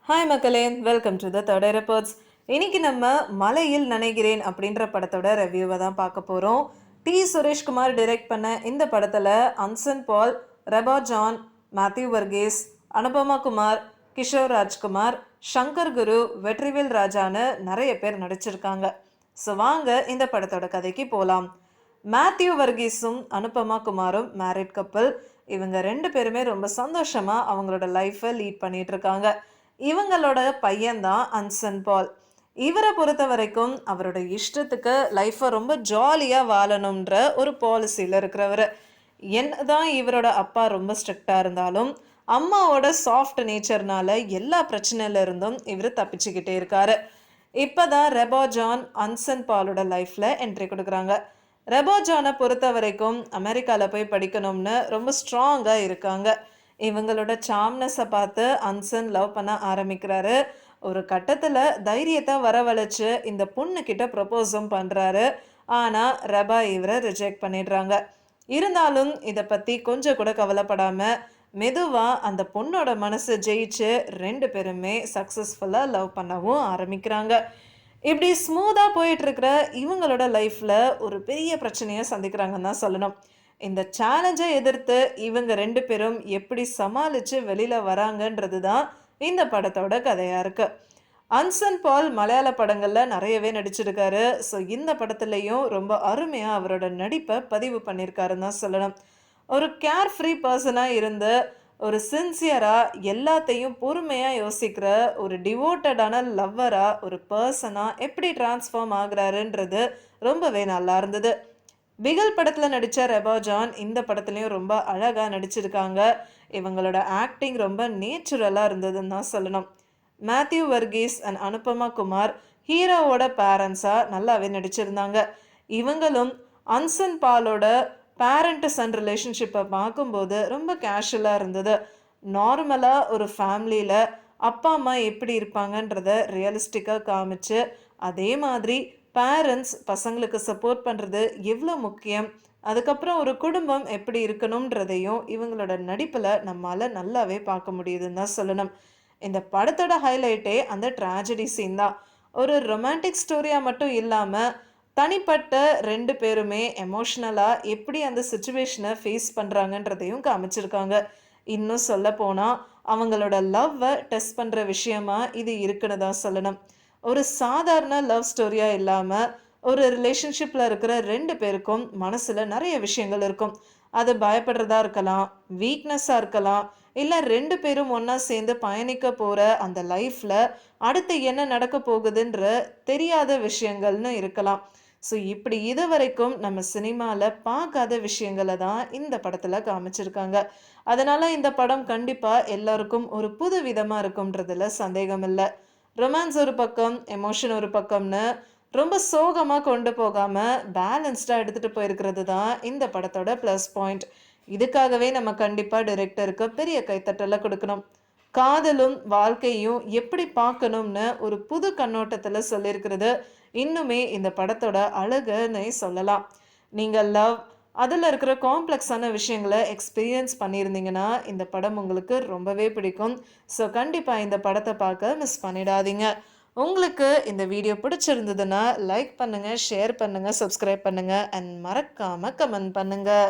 Hi மக்களே, welcome to the third reports. இன்னைக்கு நம்ம மலையில் நனைகிறேன் அப்படின்ற படத்தோட ரிவ்யூவை தான் பார்க்க போகிறோம். சுரேஷ்குமார் டைரக்ட் பண்ண இந்த படத்தில் அன்சன் பால், ரெபா ஜான், மேத்யூ வர்கீஸ், அனுபமா குமார், கிஷோர் ராஜ்குமார், சங்கர் குரு, வெற்றிவேல் ராஜான்னு நிறைய பேர் நடிச்சிருக்காங்க. ஸோ வாங்க இந்த படத்தோட கதைக்கு போகலாம். மேத்யூ வர்கீஸும் அனுபமா குமாரும் மேரிட் கப்பல். இவங்க ரெண்டு பேருமே ரொம்ப சந்தோஷமாக அவங்களோட லைஃப்பை லீட் பண்ணிட்டு இருக்காங்க. இவங்களோட பையன்தான் அன்சன் பால். இவரை பொறுத்த வரைக்கும் அவரோட இஷ்டத்துக்கு லைஃப்பை ரொம்ப ஜாலியாக வாழணுன்ற ஒரு பாலிசியில் இருக்கிறவர். என்னதான் இவரோட அப்பா ரொம்ப ஸ்ட்ரிக்டாக இருந்தாலும் அம்மாவோட சாஃப்ட் நேச்சர்னால எல்லா பிரச்சனையில இருந்தும் இவர் தப்பிச்சுக்கிட்டே இருக்காரு. இப்போதான் ரெபா ஜான் அன்சன் பாலோட லைஃப்பில் என்ட்ரி கொடுக்குறாங்க. ரெபா ஜானை பொறுத்த வரைக்கும் அமெரிக்காவில் போய் படிக்கணும்னு ரொம்ப ஸ்ட்ராங்காக இருக்காங்க. இவங்களோட சாம்னஸை பார்த்து அன்சன் லவ் பண்ண ஆரம்பிக்கிறாரு. ஒரு கட்டத்தில் தைரியத்தை வரவழைச்சு இந்த பொண்ணுக்கிட்ட ப்ரப்போஸும் பண்ணுறாரு. ஆனால் ரெபா இவரை ரிஜெக்ட் பண்ணிடுறாங்க. இருந்தாலும் இதை பற்றி கொஞ்சம் கூட கவலைப்படாமல் மெதுவாக அந்த பொண்ணோட மனசை ஜெயிச்சு ரெண்டு பேருமே சக்ஸஸ்ஃபுல்லாக லவ் பண்ணவும் ஆரம்பிக்கிறாங்க. இப்படி ஸ்மூத்தாக போயிட்டுருக்கிற இவங்களோட லைஃப்பில் ஒரு பெரிய பிரச்சனையை சந்திக்கிறாங்கன்னு தான் சொல்லணும். இந்த சேலஞ்சை எதிர்த்து இவங்க ரெண்டு பேரும் எப்படி சமாளித்து வெளியில் வராங்கன்றது தான் இந்த படத்தோட கதையாக இருக்குது. அன்சன் பால் மலையாள படங்களில் நிறையவே நடிச்சிருக்காரு. ஸோ இந்த படத்துலையும் ரொம்ப அருமையாக அவரோட நடிப்பை பதிவு பண்ணியிருக்காருன்னு தான் சொல்லணும். ஒரு கேர் ஃப்ரீ பர்சனாக இருந்து ஒரு சின்சியராக எல்லாத்தையும் பொறுமையாக யோசிக்கிற ஒரு டிவோட்டடான லவ்வராக ஒரு பர்சனாக எப்படி டிரான்ஸ்ஃபார்ம் ஆகுறாருன்றது ரொம்பவே நல்லா இருந்தது. பிகல் படத்தில் நடித்த ரெபா ஜான் இந்த படத்துலையும் ரொம்ப அழகாக நடிச்சிருக்காங்க. இவங்களோட ஆக்டிங் ரொம்ப நேச்சுரலாக இருந்ததுன்னு தான் சொல்லணும். மேத்யூ வர்கீஸ் அண்ட் அனுபமா குமார் ஹீரோவோட பேரண்ட்ஸாக நல்லாவே நடிச்சிருந்தாங்க. இவங்களும் அன்சன் பாலோட பேரண்ட் சன் ரிலேஷன்ஷிப்பை பார்க்கும்போது ரொம்ப கேஷுவலாக இருந்தது. நார்மலாக ஒரு ஃபேமிலியில் அப்பா அம்மா எப்படி இருப்பாங்கன்றத ரியலிஸ்டிக்காக காமிச்சு அதே மாதிரி பேரண்ட்ஸ் பசங்களுக்கு சப்போர்ட் பண்ணுறது எவ்வளோ முக்கியம், அதுக்கப்புறம் ஒரு குடும்பம் எப்படி இருக்கணுன்றதையும் இவங்களோட நடிப்பில் நம்மளால் நல்லாவே பார்க்க முடியுதுன்னு தான் சொல்லணும். இந்த படத்தோட ஹைலைட்டே அந்த ட்ராஜடி சீன் தான். ஒரு ரொமான்டிக் ஸ்டோரியாக மட்டும் இல்லாமல் தனிப்பட்ட ரெண்டு பேருமே எமோஷ்னலாக எப்படி அந்த சுச்சுவேஷனை ஃபேஸ் பண்ணுறாங்கன்றதையும் காமிச்சிருக்காங்க. இன்னும் சொல்ல போனால் அவங்களோட லவ்வை டெஸ்ட் பண்ணுற விஷயமா இது இருக்குன்னு தான் சொல்லணும். ஒரு சாதாரண லவ் ஸ்டோரியாக இல்லாமல் ஒரு ரிலேஷன்ஷிப்பில் இருக்கிற ரெண்டு பேருக்கும் மனசில் நிறைய விஷயங்கள் இருக்கும். அது பயப்படுறதா இருக்கலாம், வீக்னஸாக இருக்கலாம், இல்லை ரெண்டு பேரும் ஒன்றா சேர்ந்து பயணிக்க போகிற அந்த லைஃப்பில் அடுத்து என்ன நடக்க போகுதுன்ற தெரியாத விஷயங்கள்னு இருக்கலாம். ஸோ இப்படி இது வரைக்கும் நம்ம சினிமாவில் பார்க்காத விஷயங்களை தான் இந்த படத்தில் காமிச்சிருக்காங்க. அதனால் இந்த படம் கண்டிப்பாக எல்லாருக்கும் ஒரு புது விதமாக இருக்கும்ன்றதுல சந்தேகம் இல்லை. ரொமான்ஸ் ஒரு பக்கம், எமோஷன் ஒரு பக்கம்னு ரொம்ப சோகமாக கொண்டு போகாமல் பேலன்ஸ்டாக எடுத்துகிட்டு போயிருக்கிறது தான் இந்த படத்தோட ப்ளஸ் பாயிண்ட். இதுக்காகவே நம்ம கண்டிப்பாக டைரக்டருக்கு பெரிய கைத்தட்டலை கொடுக்கணும். காதலும் வாழ்க்கையும் எப்படி பார்க்கணும்னு ஒரு புது கண்ணோட்டத்தில் சொல்லியிருக்கிறது இன்னுமே இந்த படத்தோட அழகுன்னு சொல்லலாம். நீங்கள் லவ் அதில் இருக்கிற காம்ப்ளெக்ஸான விஷயங்களை எக்ஸ்பீரியன்ஸ் பண்ணியிருந்தீங்கன்னா இந்த படம் உங்களுக்கு ரொம்பவே பிடிக்கும். ஸோ கண்டிப்பாக இந்த படத்தை பார்க்க மிஸ் பண்ணிடாதீங்க. உங்களுக்கு இந்த வீடியோ பிடிச்சிருந்ததுன்னா லைக் பண்ணுங்கள், ஷேர் பண்ணுங்கள், சப்ஸ்கிரைப் பண்ணுங்கள் அண்ட் மறக்காமல் கமெண்ட் பண்ணுங்கள்.